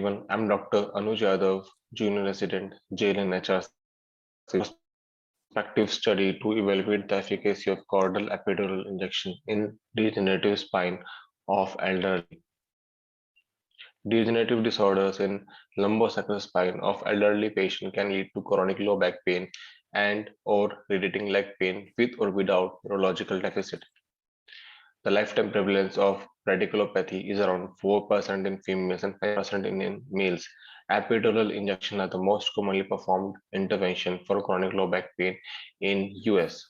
everyone. I'm Dr. Anuj Yadav, Junior Resident, Jail and HRC, prospective study to evaluate the efficacy of caudal epidural injection in degenerative spine of elderly. Degenerative disorders in lumbosacral spine of elderly patient can lead to chronic low back pain and or irritating leg pain with or without neurological deficit. The lifetime prevalence of radiculopathy is around 4% in females and 5% in males. Epidural injection are the most commonly performed intervention for chronic low back pain in US.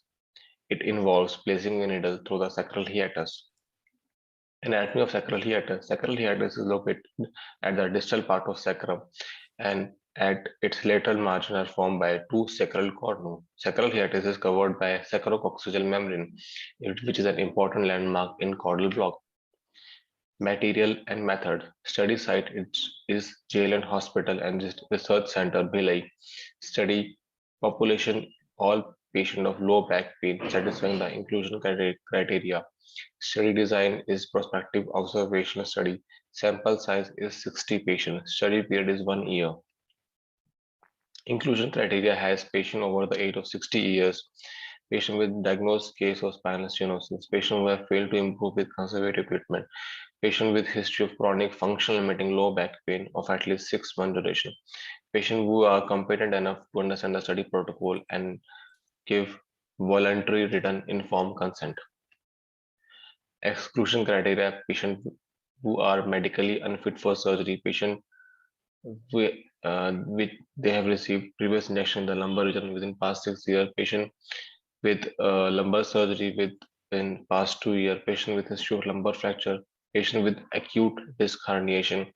It involves placing a needle through the sacral hiatus. Anatomy of sacral hiatus. Sacral hiatus is located at the distal part of sacrum and at its lateral margin are formed by two sacral cornu. Sacral hiatus is covered by a sacrococcygeal membrane, which is an important landmark in caudal block. Material and method. Study site is Jail and Hospital and Research Center, Bhilai. Study population, all patient of low back pain satisfying the inclusion criteria. Study design is prospective observational study. Sample size is 60 patients. Study period is 1 year. Inclusion criteria has patient over the age of 60 years, patient with diagnosed case of spinal stenosis, patient who have failed to improve with conservative treatment, patient with history of chronic functional limiting low back pain of at least 6 month duration, patient who are competent enough to understand the study protocol and give voluntary written informed consent. Exclusion criteria: patient who are medically unfit for surgery, patient which they have received previous injection in the lumbar region within past 6 years, patient with lumbar surgery within past 2 years, patient with history of lumbar fracture, patient with acute disc herniation,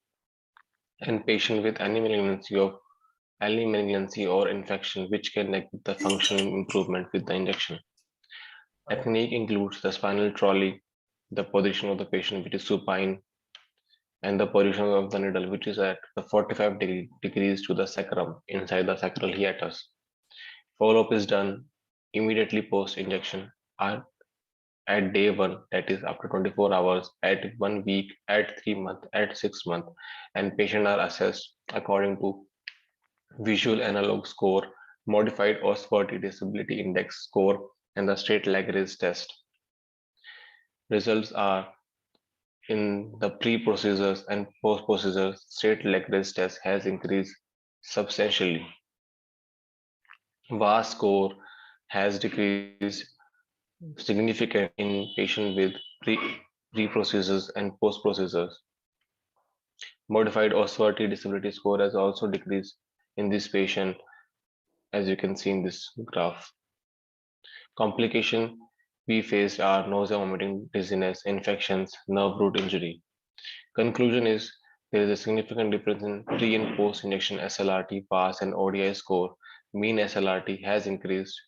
and patient with any malignancy or infection which can negate the functional improvement with the injection. Technique includes the spinal trolley, the position of the patient which is supine, and the position of the needle which is at the 45 degrees to the sacrum inside the sacral hiatus. Follow-up is done immediately post-injection at day 1, that is after 24 hours, at 1 week, at 3 months, at 6 months, and patients are assessed according to visual analog score, modified Osworth disability index score, and the straight leg raise test. Results are in the pre-procedures and post-procedures, straight leg raise test has increased substantially. VAS score has decreased significant in patient with pre-procedures and post-procedures. Modified Osworth disability score has also decreased in this patient, as you can see in this graph. Complication we faced are nausea, vomiting, dizziness, infections, nerve root injury. Conclusion is there is a significant difference in pre and post injection SLRT, VAS, and ODI score. Mean SLRT has increased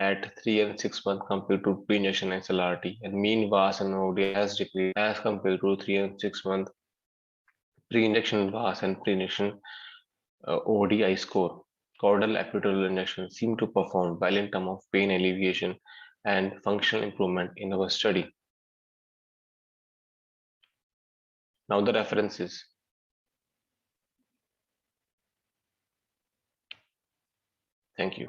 at 3 and 6 months compared to pre-injection SLRT, and mean VAS and ODI has decreased as compared to 3 and 6 month pre-injection VAS and pre-injection ODI score. Caudal epidural injection seem to perform well in terms of pain alleviation and functional improvement in our study. Now the references. Thank you.